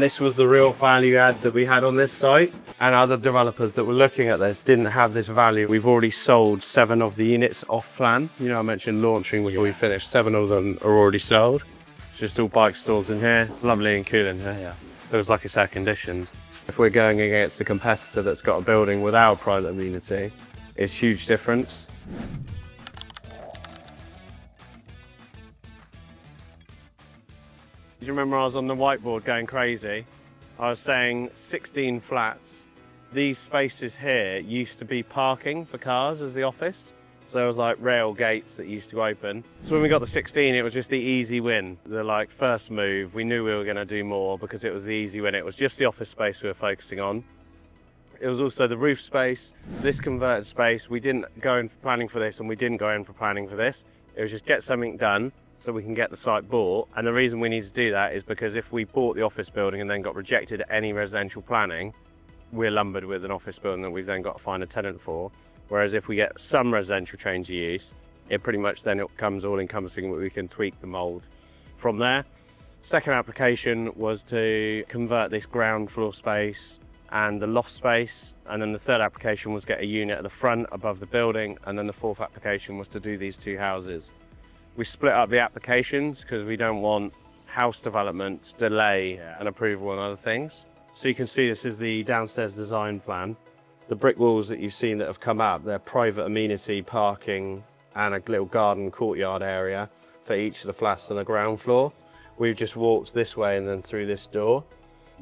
This was the real value add that we had on this site, and other developers that were looking at this didn't have this value. We've already sold 7 of the units off plan. You know, I mentioned launching when we finished. 7 of them are already sold. It's just all bike stalls in here. It's lovely and cool in here. Yeah. It was like it's air conditioned. If we're going against a competitor that's got a building without private amenity, it's a huge difference. Do you remember I was on the whiteboard going crazy? I was saying 16 flats. These spaces here used to be parking for cars as the office. So there was like rail gates that used to open. So when we got the 16, it was just the easy win. The like first move, we knew we were gonna do more because it was the easy win. It was just the office space we were focusing on. It was also the roof space, this converted space. We didn't go in for planning for this and we didn't go in for planning for this. It was just get something done so we can get the site bought. And the reason we need to do that is because if we bought the office building and then got rejected at any residential planning, we're lumbered with an office building that we've then got to find a tenant for. Whereas if we get some residential change of use, it pretty much then it comes all encompassing, we can tweak the mold from there. Second application was to convert this ground floor space and the loft space. And then the third application was get a unit at the front above the building. And then the fourth application was to do these 2 houses. We split up the applications because we don't want house development to delay an approval and other things. So you can see this is the downstairs design plan. The brick walls that you've seen that have come up, they're private amenity, parking and a little garden courtyard area for each of the flats on the ground floor. We've just walked this way and then through this door.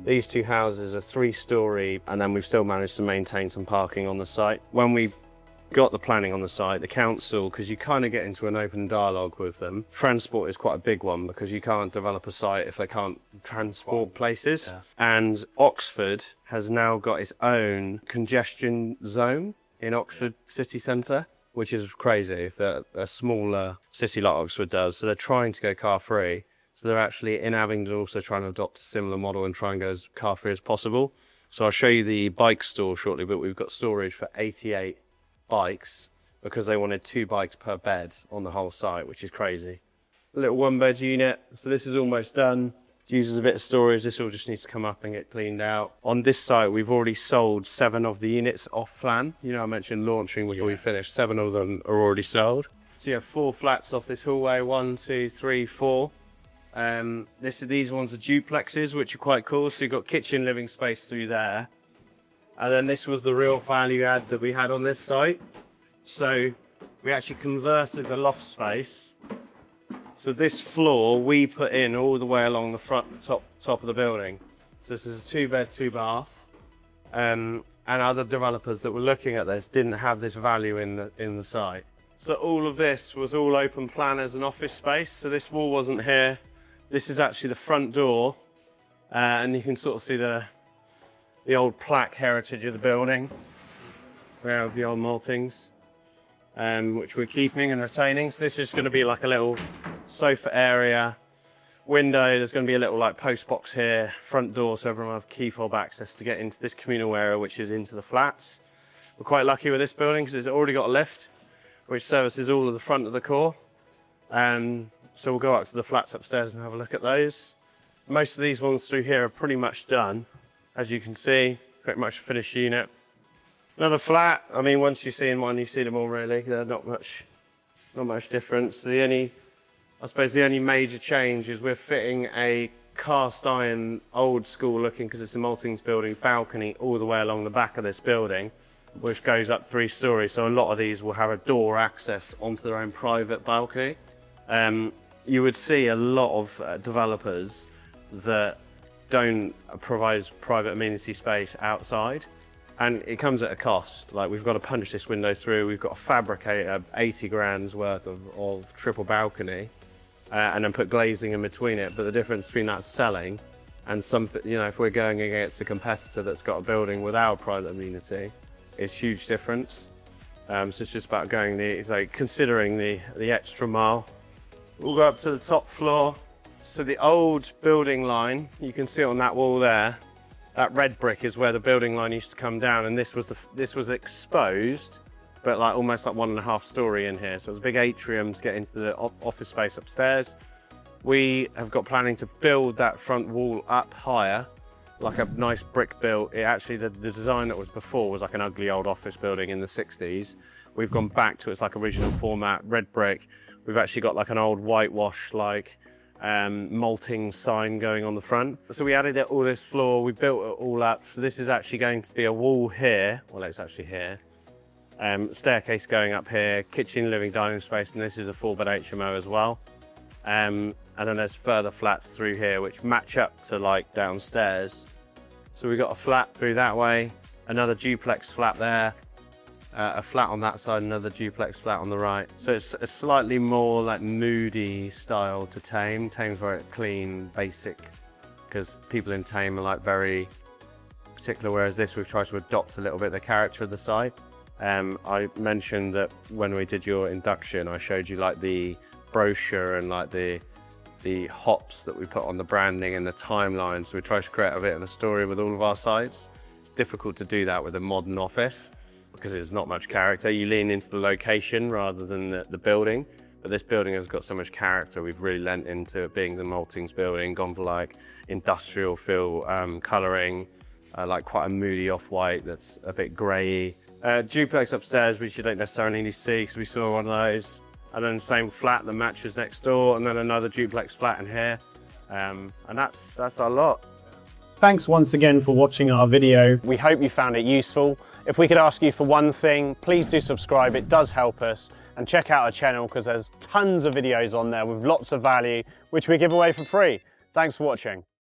These 2 houses are 3-storey and then we've still managed to maintain some parking on the site. When we got the planning on the site, the council, because you kind of get into an open dialogue with them, transport is quite a big one because you can't develop a site if they can't transport places. Yeah. And Oxford has now got its own congestion zone in Oxford city centre, which is crazy that a smaller city like Oxford does. So they're trying to go car free. So they're actually in Abingdon also trying to adopt a similar model and try and go as car free as possible. So I'll show you the bike store shortly, but we've got storage for 88 bikes because they wanted 2 bikes per bed on the whole site, which is crazy. A little 1-bed unit. So this is almost done. It uses a bit of storage. This all just needs to come up and get cleaned out. On this site, we've already sold 7 of the units off plan. You know, I mentioned launching when we finished. 7 of them are already sold. So you have 4 flats off this hallway. 1, 2, 3, 4. These ones are duplexes, which are quite cool. So you've got kitchen, living space through there. And then this was the real value add that we had on this site. So we actually converted the loft space. So this floor we put in all the way along the front, top of the building. So this is a 2-bed, 2-bath. And other developers that were looking at this didn't have this value in the site. So all of this was all open plan as an office space. So this wall wasn't here. This is actually the front door. And you can sort of see the old plaque heritage of the building. We have the old Maltings, which we're keeping and retaining. So this is going to be like a little sofa area, window. There's going to be a little like post box here, front door, so everyone will have key fob access to get into this communal area, which is into the flats. We're quite lucky with this building because it's already got a lift, which services all of the front of the core. So we'll go up to the flats upstairs and have a look at those. Most of these ones through here are pretty much done. As you can see, pretty much a finished unit. Another flat, I mean, once you've seen one, you've seen them all really. They're not much difference. I suppose the only major change is we're fitting a cast iron, old school looking, because it's a Maltings building, balcony all the way along the back of this building, which goes up 3 stories. So a lot of these will have a door access onto their own private balcony. You would see a lot of developers that don't provide private amenity space outside, and it comes at a cost. Like, we've got to punch this window through, we've got to fabricate 80 grand's worth of triple balcony and then put glazing in between it. But the difference between that selling and something, you know, if we're going against a competitor that's got a building without private amenity, is huge difference. So it's just about going considering the extra mile. We'll go up to the top floor. So the old building line, you can see it on that wall there, that red brick is where the building line used to come down, and this was exposed, but like almost like 1.5 story in here. So it was a big atrium to get into the office space upstairs. We have got planning to build that front wall up higher, like a nice brick built. It actually, the design that was before was like an ugly old office building in the 60s. We've gone back to its like original format, red brick. We've actually got like an old whitewash, like Maltings sign going on the front. So we added all this floor, we built it all up. So this is actually going to be a wall here. Well, it's actually here. Staircase going up here, kitchen, living, dining space, and this is a 4-bed HMO as well. And then there's further flats through here which match up to like downstairs. So we've got a flat through that way, another duplex flat there, a flat on that side, another duplex flat on the right. So it's a slightly more like moody style to Tame. Tame's very clean, basic, because people in Tame are like very particular, whereas this we've tried to adopt a little bit the character of the site. I mentioned that when we did your induction, I showed you like the brochure and like the hops that we put on the branding and the timeline. So we try to create a bit of a story with all of our sites. It's difficult to do that with a modern office because there's not much character. You lean into the location rather than the building, but this building has got so much character. We've really lent into it being the Maltings building, gone for like industrial feel colouring, like quite a moody off-white that's a bit grey. Duplex upstairs, which you don't necessarily see because we saw one of those. And then the same flat that matches next door, and then another duplex flat in here. And that's our lot. Thanks once again for watching our video. We hope you found it useful. If we could ask you for one thing, please do subscribe, it does help us. And check out our channel because there's tons of videos on there with lots of value, which we give away for free. Thanks for watching.